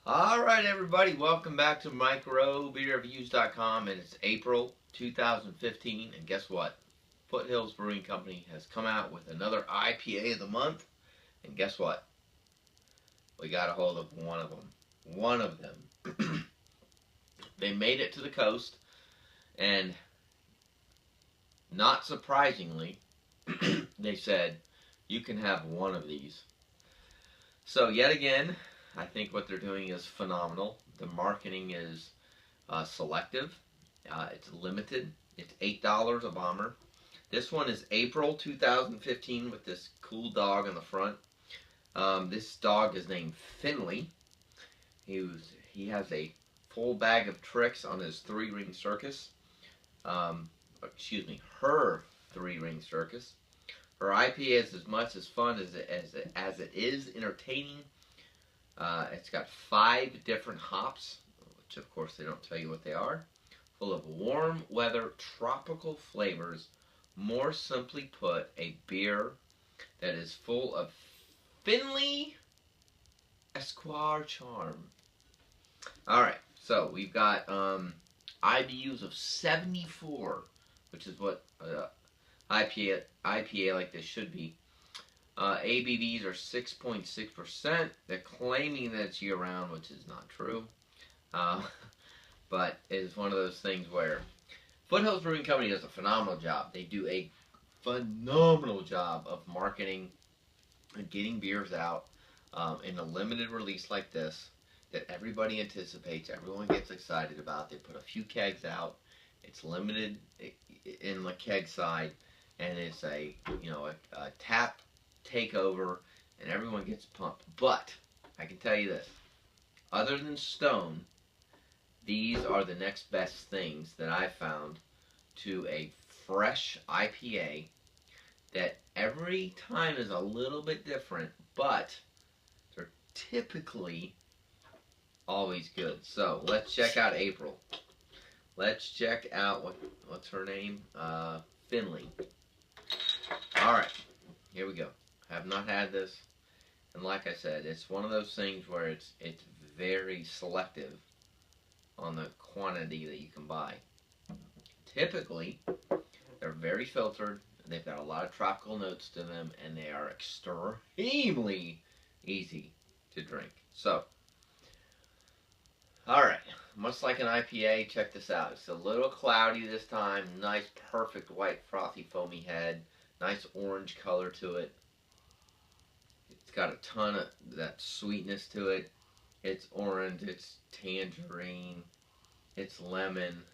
Alright everybody, welcome back to microbeerreviews.com, and it's April 2015, and guess what? Foothills Brewing Company has come out with another IPA of the month, and guess what? We got a hold of one of them. One of them. They made it to the coast, and not surprisingly, they said, you can have one of these. So yet again, I think what they're doing is phenomenal. The marketing is selective. It's limited. It's $8 a bomber. This one is April 2015 with this cool dog on the front. This dog is named Finley. He has a full bag of tricks on his three-ring circus. Her three-ring circus. Her IPA is as much as fun as it is entertaining. It's got 5 different hops, which of course they don't tell you what they are, full of warm weather tropical flavors. More simply put, a beer that is full of Finley Esquire charm. Alright, so we've got IBUs of 74, which is what IPA like this should be. ABVs are 6.6%. They're claiming that it's year-round, which is not true. But it is one of those things where Foothills Brewing Company does a phenomenal job. They do a phenomenal job of marketing and getting beers out in a limited release like this that everybody anticipates, everyone gets excited about. They put a few kegs out. It's limited in the keg side, and it's a tap takeover, and everyone gets pumped. But I can tell you this: other than Stone, these are the next best things that I found to a fresh IPA that every time is a little bit different, but they're typically always good. So let's check out April. Let's check out what's her name? Finley. All right, here we go. Have not had this, and like I said, it's one of those things where it's very selective on the quantity that you can buy. Typically, they're very filtered. They've got a lot of tropical notes to them, and they are extremely easy to drink. So, alright, much like an IPA, check this out. It's a little cloudy this time. Nice, perfect white, frothy, foamy head. Nice orange color to it. It's got a ton of that sweetness to it. It's orange, it's tangerine, it's lemon.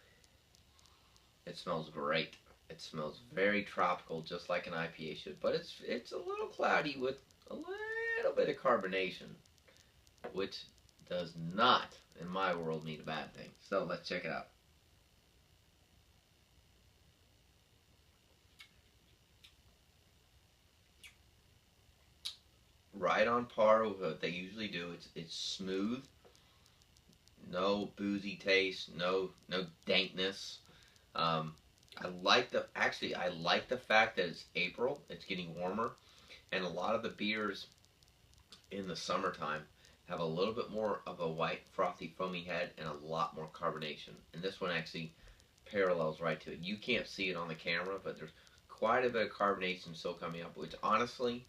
It smells great. It smells very tropical, just like an IPA should. But it's a little cloudy with a little bit of carbonation, which does not, in my world, mean a bad thing. So let's check it out. Right on par with what they usually do. It's smooth, no boozy taste, no dankness. I like the fact that it's April. It's getting warmer, and a lot of the beers in the summertime have a little bit more of a white, frothy, foamy head and a lot more carbonation. And this one actually parallels right to it. You can't see it on the camera, but there's quite a bit of carbonation still coming up, which honestly,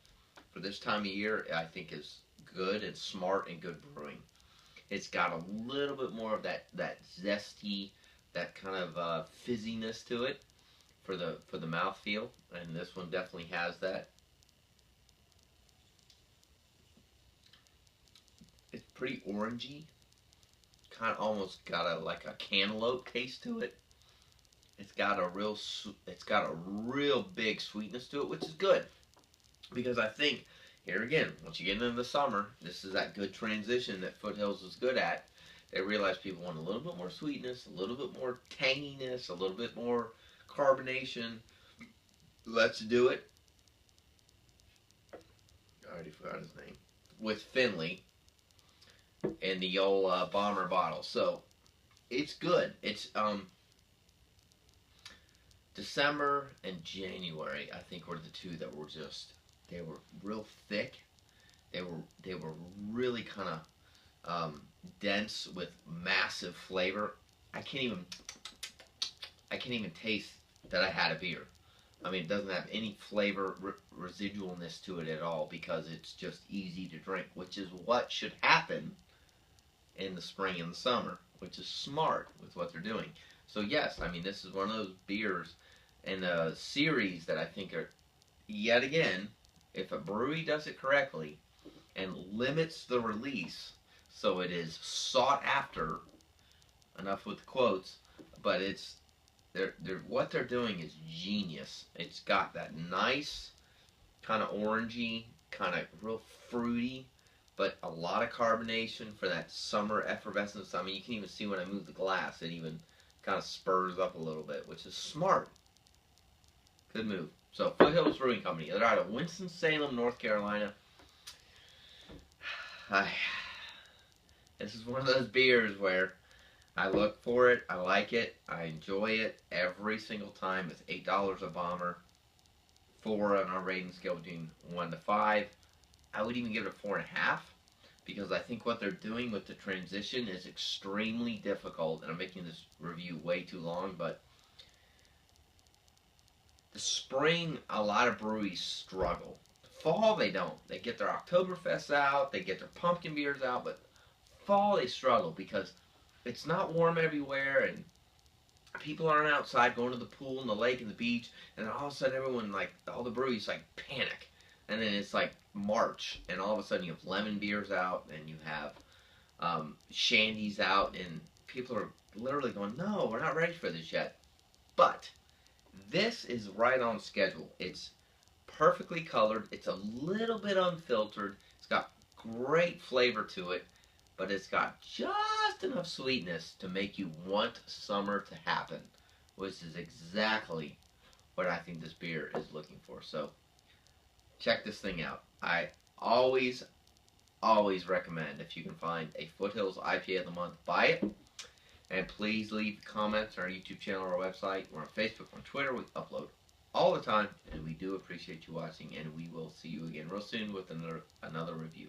for this time of year, I think is good and smart and good brewing. It's got a little bit more of that zesty, that kind of fizziness to it for the mouthfeel, and this one definitely has that. It's pretty orangey, kind of almost got a cantaloupe taste to it. It's got a real big sweetness to it, which is good. Because I think, here again, once you get into the summer, this is that good transition that Foothills is good at. They realize people want a little bit more sweetness, a little bit more tanginess, a little bit more carbonation. Let's do it. I already forgot his name. With Finley in the old bomber bottle. So, it's good. It's, December and January, I think, were the two that were just, they were real thick. They were really kind of um, dense with massive flavor. I can't even I can't even taste that I had a beer. I mean, it doesn't have any flavor residualness to it at all because it's just easy to drink, which is what should happen in the spring and the summer, which is smart with what they're doing. So yes, I mean, this is one of those beers in a series that I think are, yet again, if a brewery does it correctly and limits the release so it is sought after, enough with the quotes, but it's they're what they're doing is genius. It's got that nice kind of orangey, kind of real fruity, but a lot of carbonation for that summer effervescence. I mean, you can even see when I move the glass, it even kind of spurs up a little bit, which is smart. Good move. So, Foothills Brewing Company. They're out of Winston-Salem, North Carolina. This is one of those beers where I look for it, I like it, I enjoy it every single time. It's $8 a bomber. 4 on our rating scale between 1 to 5. I would even give it a 4.5 because I think what they're doing with the transition is extremely difficult. And I'm making this review way too long, but the spring, a lot of breweries struggle. Fall, they don't. They get their Oktoberfest out, they get their pumpkin beers out, but fall they struggle because it's not warm everywhere and people aren't outside going to the pool and the lake and the beach, and then all of a sudden everyone, like, all the breweries, like, panic. And then it's like March, and all of a sudden you have lemon beers out, and you have shandies out, and people are literally going, no, we're not ready for this yet. But this is right on schedule. It's perfectly colored. It's a little bit unfiltered. It's got great flavor to it, but it's got just enough sweetness to make you want summer to happen, which is exactly what I think this beer is looking for. So check this thing out. I always recommend, if you can find a Foothills IPA of the month, buy it. And please leave comments on our YouTube channel or our website. We're on Facebook, on Twitter. We upload all the time, and we do appreciate you watching, and we will see you again real soon with another review.